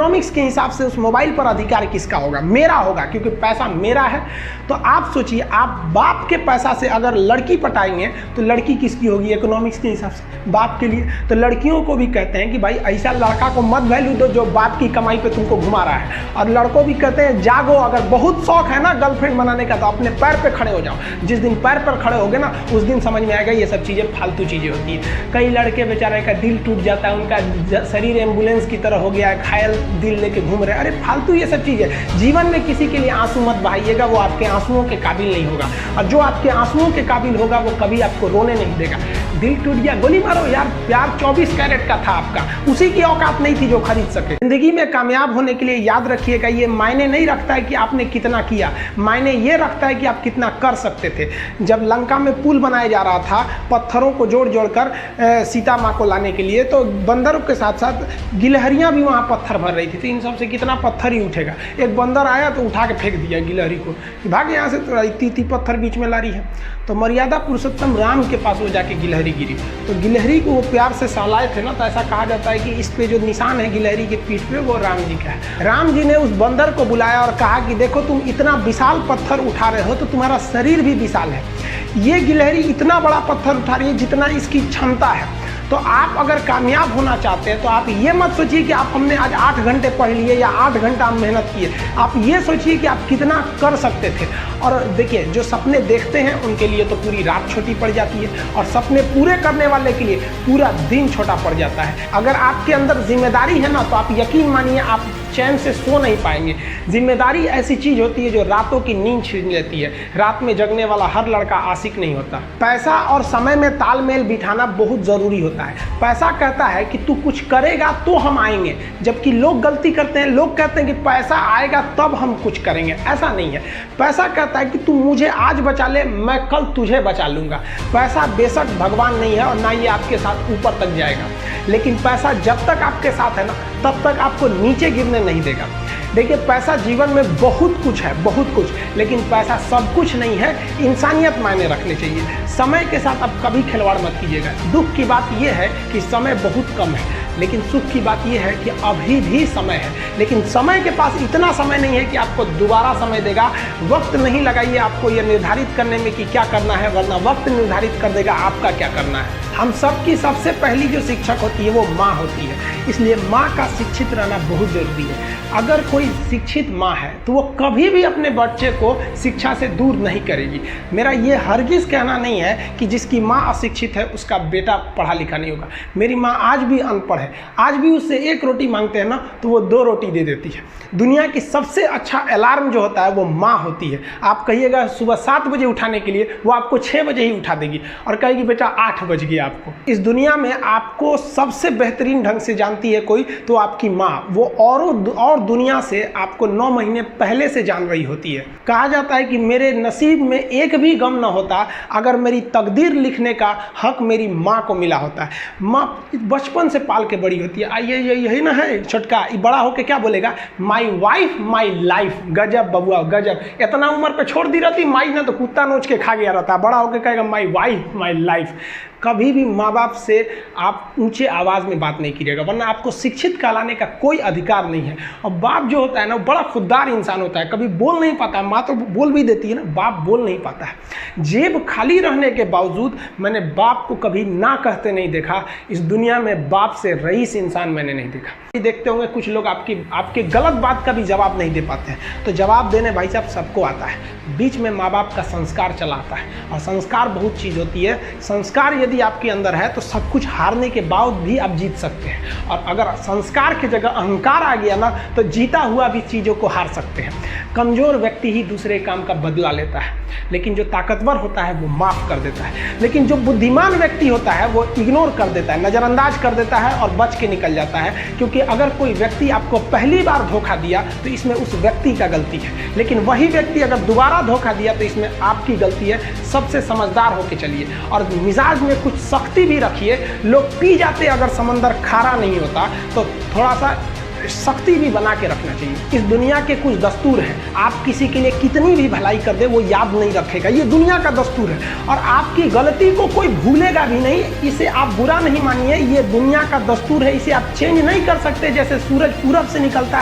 Economics के हिसाब से उस मोबाइल पर अधिकार किसका होगा? मेरा होगा, क्योंकि पैसा मेरा है। तो आप सोचिए, आप बाप के पैसा से अगर लड़की पटाएंगे तो लड़की किसकी होगी इकोनॉमिक्स के हिसाब से? बाप के लिए। तो लड़कियों को भी कहते हैं कि भाई ऐसा लड़का को मत वैल्यू दो जो बाप की कमाई पे तुमको घुमा रहा है। और लड़कों भी कहते हैं जागो, अगर बहुत शौक है ना गर्लफ्रेंड बनाने का तो अपने पैर पे खड़े हो जाओ। जिस दिन पैर पर खड़े होगे ना उस दिन समझ में आएगा ये सब चीज़ें फालतू चीज़ें होती है। कई लड़के बेचारे का दिल टूट जाता है, उनका शरीर एम्बुलेंस की तरह हो गया है, घायल दिल लेके घूम रहे हैं। अरे फालतू ये सब चीज़ें। जीवन में किसी के लिए आंसू मत बहाइएगा, वो आपके आंसुओं के काबिल नहीं होगा। और जो आपके आंसुओं के काबिल होगा वो कभी आपको रोने नहीं देगा। दिल टूट गया, गोली मारो यार, प्यार 24 कैरेट का था आपका, उसी की औकात नहीं थी जो खरीद सके। जिंदगी में कामयाब होने के लिए याद रखिएगा, ये मायने नहीं रखता है कि आपने कितना किया, मायने ये रखता है कि आप कितना कर सकते थे। जब लंका में पुल बनाया जा रहा था पत्थरों को जोड़ जोड़ कर सीता माँ को लाने के लिए, तो बंदरों के साथ साथ गिलहरियाँ भी वहाँ पत्थर भर रही थी। तो इन सब से कितना पत्थर ही उठेगा। एक बंदर आया तो उठा के फेंक दिया गिलहरी को, भाग यहाँ से, तो इतनी पत्थर बीच में ला रही है। तो मर्यादा पुरुषोत्तम राम के पास वो जाके गिलहरी गिरी, तो गिलहरी को वो प्यार से सहलाए थे ना, तो ऐसा कहा जाता है कि इस पे जो निशान है गिलहरी के पीठ पे वो राम जी का है। राम जी ने उस बंदर को बुलाया और कहा कि देखो तुम इतना विशाल पत्थर उठा रहे हो तो तुम्हारा शरीर भी विशाल है। ये गिलहरी इतना बड़ा पत्थर उठा रही है जितना इसकी क्षमता है। तो आप अगर कामयाब होना चाहते हैं तो आप ये मत सोचिए कि आप हमने आज 8 घंटे पढ़ लिए या 8 घंटा मेहनत किए। आप ये सोचिए कि आप कितना कर सकते थे। और देखिए, जो सपने देखते हैं उनके लिए तो पूरी रात छोटी पड़ जाती है, और सपने पूरे करने वाले के लिए पूरा दिन छोटा पड़ जाता है। अगर आपके अंदर जिम्मेदारी है ना, तो आप यकीन मानिए आप चैन से सो नहीं पाएंगे। जिम्मेदारी ऐसी चीज होती है जो रातों की नींद छीन लेती है। रात में जगने वाला हर लड़का आशिक नहीं होता। पैसा और समय में तालमेल बिठाना बहुत जरूरी होता है। पैसा कहता है कि तू कुछ करेगा तो हम आएंगे, जबकि लोग गलती करते हैं। लोग कहते हैं कि पैसा आएगा तब हम कुछ करेंगे, ऐसा नहीं है। पैसा कहता है कि तू मुझे आज बचा ले, मैं कल तुझे बचा लूंगा। पैसा बेशक भगवान नहीं है और ना ये आपके साथ ऊपर तक जाएगा, लेकिन पैसा जब तक आपके साथ है ना तब तक आपको नीचे गिरने नहीं देगा। देखिए, पैसा जीवन में बहुत कुछ है, बहुत कुछ, लेकिन पैसा सब कुछ नहीं है। इंसानियत मायने रखने चाहिए। समय के साथ आप कभी खिलवाड़ मत कीजिएगा। दुख की बात यह है कि समय बहुत कम है, लेकिन सुख की बात यह है कि अभी भी समय है। लेकिन समय के पास इतना समय नहीं है कि आपको दोबारा समय देगा। वक्त नहीं लगाइए आपको यह निर्धारित करने में कि क्या करना है, वरना वक्त निर्धारित कर देगा आपका क्या करना है। हम सबकी सबसे पहली जो शिक्षक होती है वो माँ होती है, इसलिए माँ का शिक्षित रहना बहुत जरूरी है। अगर कोई शिक्षित माँ है तो वो कभी भी अपने बच्चे को शिक्षा से दूर नहीं करेगी। मेरा ये हरगिज़ कहना नहीं है कि जिसकी माँ अशिक्षित है उसका बेटा पढ़ा लिखा नहीं होगा। मेरी माँ आज भी अनपढ़ है, आज भी उससे 1 रोटी मांगते हैं ना तो वो 2 रोटी दे देती है। दुनिया की सबसे अच्छा अलार्म जो होता है वो माँ होती है। आप कहिएगा सुबह 7 बजे उठाने के लिए, वो आपको 6 बजे ही उठा देगी और कहेगी बेटा 8 बज गया आपको। इस दुनिया में आपको सबसे बेहतरीन ढंग से जानती है कोई तो आपकी माँ। वो और दुनिया से आपको 9 महीने पहले से जान रही होती है। कहा जाता है कि मेरे नसीब में एक भी गम ना होता अगर मेरी तकदीर लिखने का हक मेरी माँ को मिला होता है। माँ बचपन से पाल के बड़ी होती है। आइए यही ना है छोटका, बड़ा होके क्या बोलेगा, माई वाइफ माई लाइफ। गजब बबुआ गजब, इतना उम्र पे छोड़ दी रहती माई ना तो कुत्ता नोच के खा गया रहता। बड़ा होके कहेगा माई वाइफ माई लाइफ। कभी भी माँ बाप से आप ऊंचे आवाज़ में बात नहीं कीजिएगा, वरना आपको शिक्षित कहलाने का कोई अधिकार नहीं है। और बाप जो होता है ना बड़ा खुददार इंसान होता है, कभी बोल नहीं पाता है। माँ तो बोल भी देती है ना, बाप बोल नहीं पाता है। जेब खाली रहने के बावजूद मैंने बाप को कभी ना कहते नहीं देखा। इस दुनिया में बाप से रईस इंसान मैंने नहीं देखा। देखते होंगे कुछ लोग आपके गलत बात का भी जवाब नहीं दे पाते हैं, तो जवाब देने भाई साहब सबको आता है। बीच में माँ बाप का संस्कार चला आता है, और संस्कार बहुत चीज़ होती है। संस्कार यदि आपके अंदर है तो सब कुछ हारने के बाद भी आप जीत सकते हैं, और अगर संस्कार की जगह अहंकार आ गया ना तो जीता हुआ भी चीज़ों को हार सकते हैं। कमज़ोर व्यक्ति ही दूसरे काम का बदला लेता है, लेकिन जो ताकतवर होता है वो माफ़ कर देता है। लेकिन जो बुद्धिमान व्यक्ति होता है वो इग्नोर कर देता है, नज़रअंदाज कर देता है और बच के निकल जाता है। क्योंकि अगर कोई व्यक्ति आपको पहली बार धोखा दिया तो इसमें उस व्यक्ति का गलती है, लेकिन वही व्यक्ति अगर दोबारा धोखा दिया तो इसमें आपकी गलती है। सबसे समझदार होके चलिए, और मिजाज में कुछ सख्ती भी रखिए। लोग पी जाते अगर समंदर खारा नहीं होता तो थोड़ा सा शक्ति भी बना के रखना चाहिए। इस दुनिया के कुछ दस्तूर हैं, आप किसी के लिए कितनी भी भलाई कर दे वो याद नहीं रखेगा, ये दुनिया का दस्तूर है। और आपकी गलती को कोई भूलेगा भी नहीं, इसे आप बुरा नहीं मानिए, ये दुनिया का दस्तूर है, इसे आप चेंज नहीं कर सकते। जैसे सूरज पूरब से निकलता है